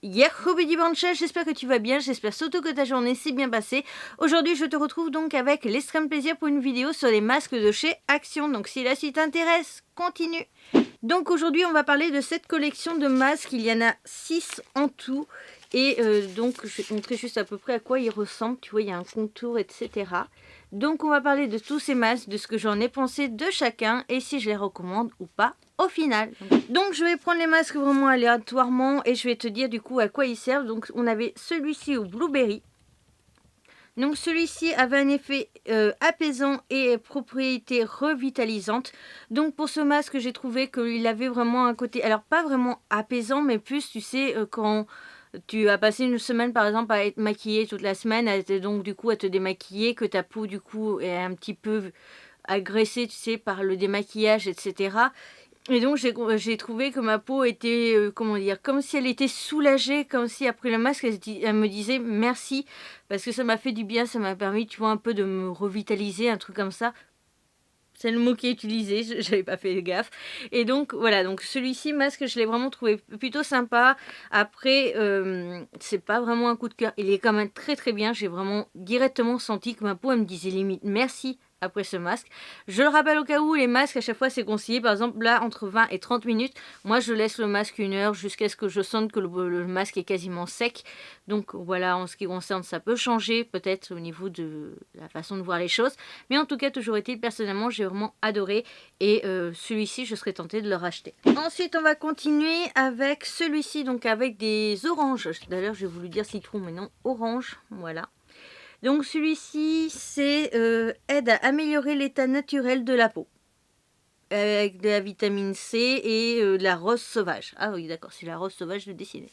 Bancha, j'espère que tu vas bien, j'espère surtout que ta journée s'est bien passée. Aujourd'hui, je te retrouve donc avec l'extrême plaisir pour une vidéo sur les masques de chez Action. Donc si la suite t'intéresse, continue. Donc aujourd'hui, on va parler de cette collection de masques. Il y en a 6 en tout. Et donc, je vais te montrer juste à peu près à quoi ils ressemblent. Tu vois, il y a un contour, etc. Donc, on va parler de tous ces masques, de ce que j'en ai pensé de chacun et si je les recommande ou pas au final. Donc, je vais prendre les masques vraiment aléatoirement et je vais te dire du coup à quoi ils servent. Donc, on avait celui-ci au blueberry. Donc celui-ci avait un effet apaisant et propriété revitalisante. Donc pour ce masque, j'ai trouvé qu'il avait vraiment un côté, alors pas vraiment apaisant, mais plus, tu sais, quand tu as passé une semaine par exemple à être maquillée toute la semaine, donc du coup à te démaquiller, que ta peau du coup est un petit peu agressée, tu sais, par le démaquillage, etc. Et donc j'ai trouvé que ma peau était, comment dire, comme si elle était soulagée, comme si après le masque, elle me disait merci, parce que ça m'a fait du bien, ça m'a permis, tu vois, un peu de me revitaliser, un truc comme ça. C'est le mot qui est utilisé, j'avais pas fait gaffe. Et donc voilà, donc celui-ci, masque, je l'ai vraiment trouvé plutôt sympa. Après, c'est pas vraiment un coup de cœur, il est quand même très très bien. J'ai vraiment directement senti que ma peau, elle me disait limite merci après ce masque. Je le rappelle au cas où, les masques à chaque fois c'est conseillé, par exemple là entre 20 et 30 minutes. Moi je laisse le masque 1 heure jusqu'à ce que je sente que le masque est quasiment sec. Donc voilà, en ce qui concerne, ça peut changer peut-être au niveau de la façon de voir les choses. Mais en tout cas, toujours est-il, personnellement, j'ai vraiment adoré. Et celui-ci, je serais tentée de le racheter. Ensuite, on va continuer avec celui-ci, donc avec des oranges. D'ailleurs, j'ai voulu dire citron, mais non, orange. Voilà. Donc celui-ci, c'est aide à améliorer l'état naturel de la peau. Avec de la vitamine C et de la rose sauvage. Ah oui, d'accord, c'est la rose sauvage de dessiner.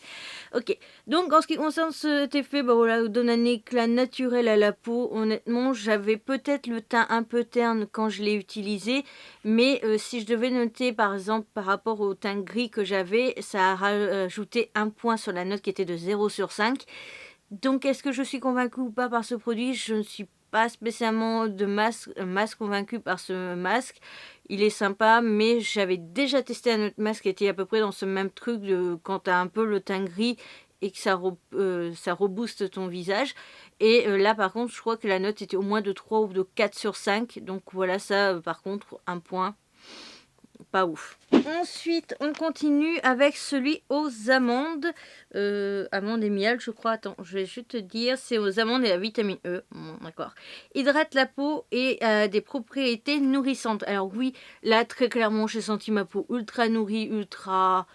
Ok, donc en ce qui concerne cet effet, bah voilà, donne un éclat naturel à la peau. Honnêtement, j'avais peut-être le teint un peu terne quand je l'ai utilisé, mais si je devais noter par exemple par rapport au teint gris que j'avais, ça a rajouté un point sur la note qui était de 0/5. Donc est-ce que je suis convaincue ou pas par ce produit? Je ne suis pas spécialement de masque convaincue par ce masque. Il est sympa, mais j'avais déjà testé un autre masque qui était à peu près dans ce même truc de quand tu as un peu le teint gris et que ça rebooste ton visage. Et là, par contre, je crois que la note était au moins de 3 ou de 4/5. Donc voilà, ça, par contre, un point. Pas ouf. Ensuite, on continue avec celui aux amandes. Amandes et miel, je crois. Attends, je vais juste te dire. C'est aux amandes et la vitamine E. Bon, d'accord. Hydrate la peau et des propriétés nourrissantes. Alors oui, là, très clairement, j'ai senti ma peau ultra nourrie, ultra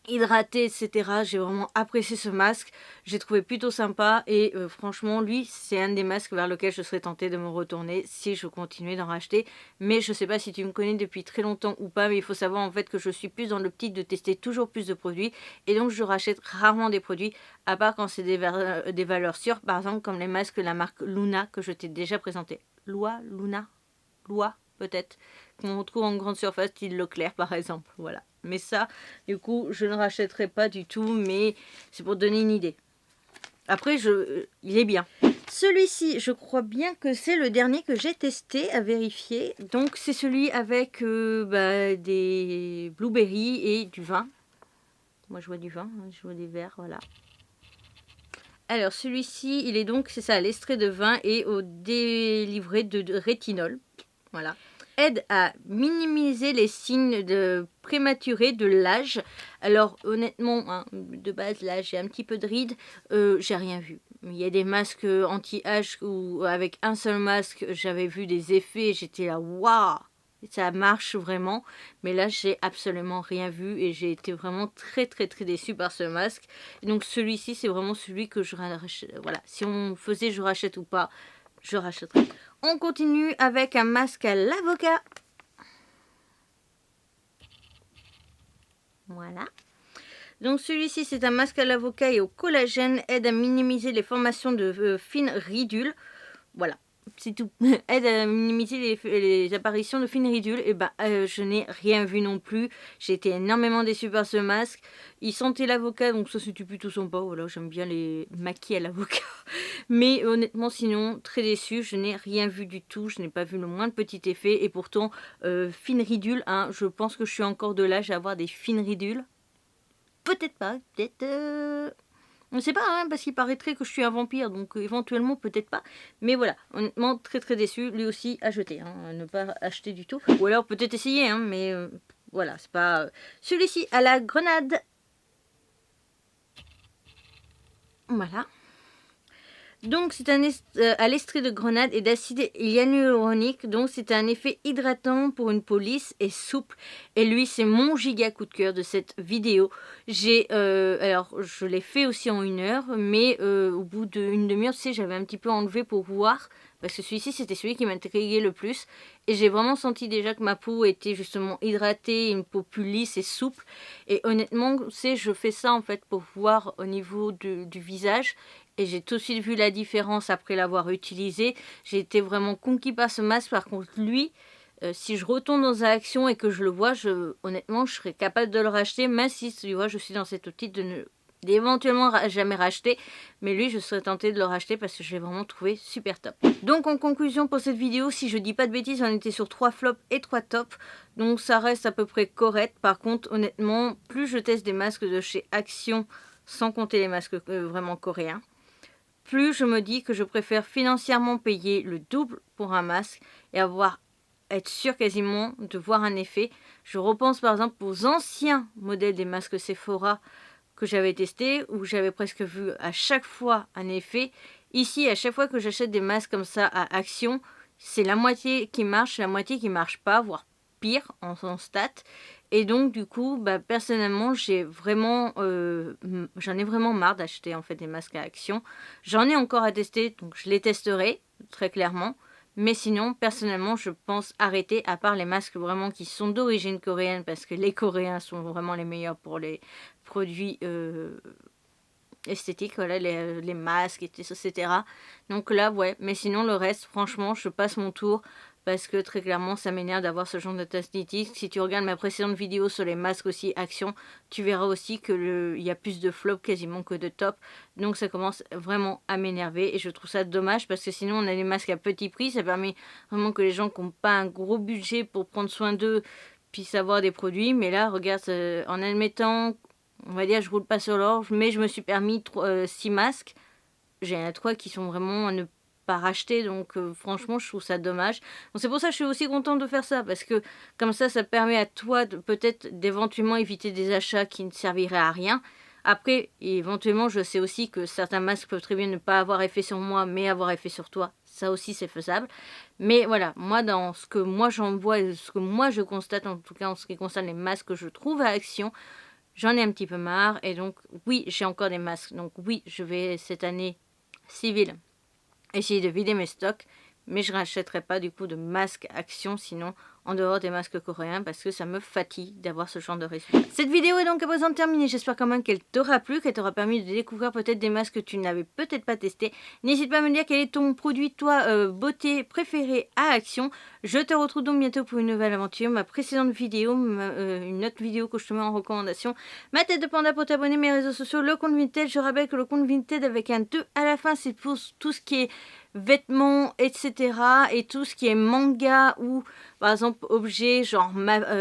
hydratée, etc. J'ai vraiment apprécié ce masque. J'ai trouvé plutôt sympa. Et franchement, lui, c'est un des masques vers lequel je serais tentée de me retourner si je continuais d'en racheter. Mais je sais pas si tu me connais depuis très longtemps ou pas, mais il faut savoir en fait que je suis plus dans l'optique de tester toujours plus de produits. Et donc je rachète rarement des produits, à part quand c'est des valeurs sûres. Par exemple comme les masques de la marque Luna que je t'ai déjà présenté. Loi, peut-être, qu'on retrouve en grande surface, style Leclerc par exemple. Voilà. Mais ça, du coup, je ne rachèterai pas du tout, mais c'est pour donner une idée. Après, il est bien. Celui-ci, je crois bien que c'est le dernier que j'ai testé, à vérifier. Donc, c'est celui avec des blueberries et du vin. Moi, je vois du vin, je vois des verres, voilà. Alors, celui-ci, il est donc, c'est ça, l'extrait de vin et au délivré de rétinol. Voilà. Aide à minimiser les signes de prématuré de l'âge. Alors honnêtement, hein, de base là j'ai un petit peu de rides, j'ai rien vu. Il y a des masques anti-âge où avec un seul masque j'avais vu des effets, j'étais là waouh, ça marche vraiment. Mais là j'ai absolument rien vu et j'ai été vraiment très très très déçue par ce masque. Et donc celui-ci c'est vraiment celui que je rachète. Voilà, si on faisait je rachète ou pas, je rachèterai. On continue avec un masque à l'avocat. Voilà. Donc celui-ci, c'est un masque à l'avocat et au collagène, aide à minimiser les formations de fines ridules. Voilà, c'est tout. Aide à minimiser les apparitions de fines ridules. Et ben, je n'ai rien vu non plus. J'ai été énormément déçue par ce masque. Il sentait l'avocat, donc ça c'était plutôt sympa. Voilà, j'aime bien les maquis à l'avocat. Mais honnêtement, sinon, très déçue. Je n'ai rien vu du tout. Je n'ai pas vu le moindre petit effet. Et pourtant, fines ridules, hein, je pense que je suis encore de l'âge à avoir des fines ridules. peut-être pas, peut-être... On ne sait pas, hein, parce qu'il paraîtrait que je suis un vampire, donc éventuellement peut-être pas. Mais voilà, honnêtement très très déçu, lui aussi à jeter, hein, à ne pas acheter du tout. Ou alors peut-être essayer, hein, mais voilà, c'est pas... Celui-ci à la grenade. Voilà. Donc c'est à l'extrait de grenade et d'acide hyaluronique, donc c'est un effet hydratant pour une peau lisse et souple. Et lui c'est mon giga coup de cœur de cette vidéo. Alors je l'ai fait aussi en 1 heure, mais au bout d'une demi-heure, tu sais, j'avais un petit peu enlevé pour voir, parce que celui-ci c'était celui qui m'intriguait le plus. Et j'ai vraiment senti déjà que ma peau était justement hydratée, une peau plus lisse et souple. Et honnêtement, tu sais, je fais ça en fait pour voir au niveau du visage. Et j'ai tout de suite vu la différence après l'avoir utilisé. J'ai été vraiment conquis par ce masque. Par contre, lui, si je retourne dans Action et que je le vois, honnêtement, je serais capable de le racheter. Même si, tu vois, je suis dans cette optique d'éventuellement jamais racheter. Mais lui, je serais tentée de le racheter parce que je l'ai vraiment trouvé super top. Donc, en conclusion pour cette vidéo, si je dis pas de bêtises, on était sur 3 flops et 3 tops. Donc, ça reste à peu près correct. Par contre, honnêtement, plus je teste des masques de chez Action, sans compter les masques vraiment coréens, plus je me dis que je préfère financièrement payer le double pour un masque et être sûr quasiment de voir un effet. Je repense par exemple aux anciens modèles des masques Sephora que j'avais testés, où j'avais presque vu à chaque fois un effet. Ici, à chaque fois que j'achète des masques comme ça à Action, c'est la moitié qui marche, la moitié qui marche pas, voire pire en stats. Et donc du coup, personnellement, j'en ai vraiment marre d'acheter en fait des masques à Action. J'en ai encore à tester, donc je les testerai très clairement. Mais sinon, personnellement, je pense arrêter, à part les masques vraiment qui sont d'origine coréenne, parce que les Coréens sont vraiment les meilleurs pour les produits esthétiques, voilà, les masques, etc. Donc là, ouais, mais sinon le reste, franchement, je passe mon tour. Parce que très clairement, ça m'énerve d'avoir ce genre de esthétique. Si tu regardes ma précédente vidéo sur les masques aussi Action, tu verras aussi qu'il y a plus de flops quasiment que de top. Donc ça commence vraiment à m'énerver. Et je trouve ça dommage parce que sinon on a les masques à petit prix. Ça permet vraiment que les gens qui n'ont pas un gros budget pour prendre soin d'eux puissent avoir des produits. Mais là, regarde, en admettant, on va dire, je roule pas sur l'or, mais je me suis permis 6 masques. J'ai un 3 qui sont vraiment à ne pas racheter, donc franchement je trouve ça dommage. Donc c'est pour ça que je suis aussi contente de faire ça, parce que comme ça permet à toi de peut-être d'éventuellement éviter des achats qui ne serviraient à rien. Après, éventuellement, je sais aussi que certains masques peuvent très bien ne pas avoir effet sur moi, mais avoir effet sur toi. Ça aussi, c'est faisable. Mais voilà, moi, dans ce que moi j'en vois, et ce que moi je constate, en tout cas en ce qui concerne les masques que je trouve à Action, j'en ai un petit peu marre. Et donc, oui, j'ai encore des masques. Donc oui, je vais cette année civile essayer de vider mes stocks, mais je ne rachèterai pas du coup de masques Action, sinon en dehors des masques coréens, parce que ça me fatigue d'avoir ce genre de résultats. Cette vidéo est donc à présent terminée. J'espère quand même qu'elle t'aura plu, qu'elle t'aura permis de découvrir peut-être des masques que tu n'avais peut-être pas testés. N'hésite pas à me dire quel est ton produit, toi, beauté préféré à Action. Je te retrouve donc bientôt pour une nouvelle aventure. Ma précédente vidéo, une autre vidéo que je te mets en recommandation, ma tête de panda pour t'abonner, mes réseaux sociaux, le compte Vinted. Je rappelle que le compte Vinted avec un 2 à la fin, c'est pour tout ce qui est vêtements, etc. et tout ce qui est manga ou par exemple objets genre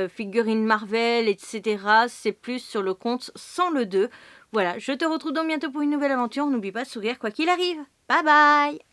figurines Marvel, etc. c'est plus sur le compte sans le 2. Voilà, je te retrouve donc bientôt pour une nouvelle aventure. N'oublie pas de sourire quoi qu'il arrive. Bye bye.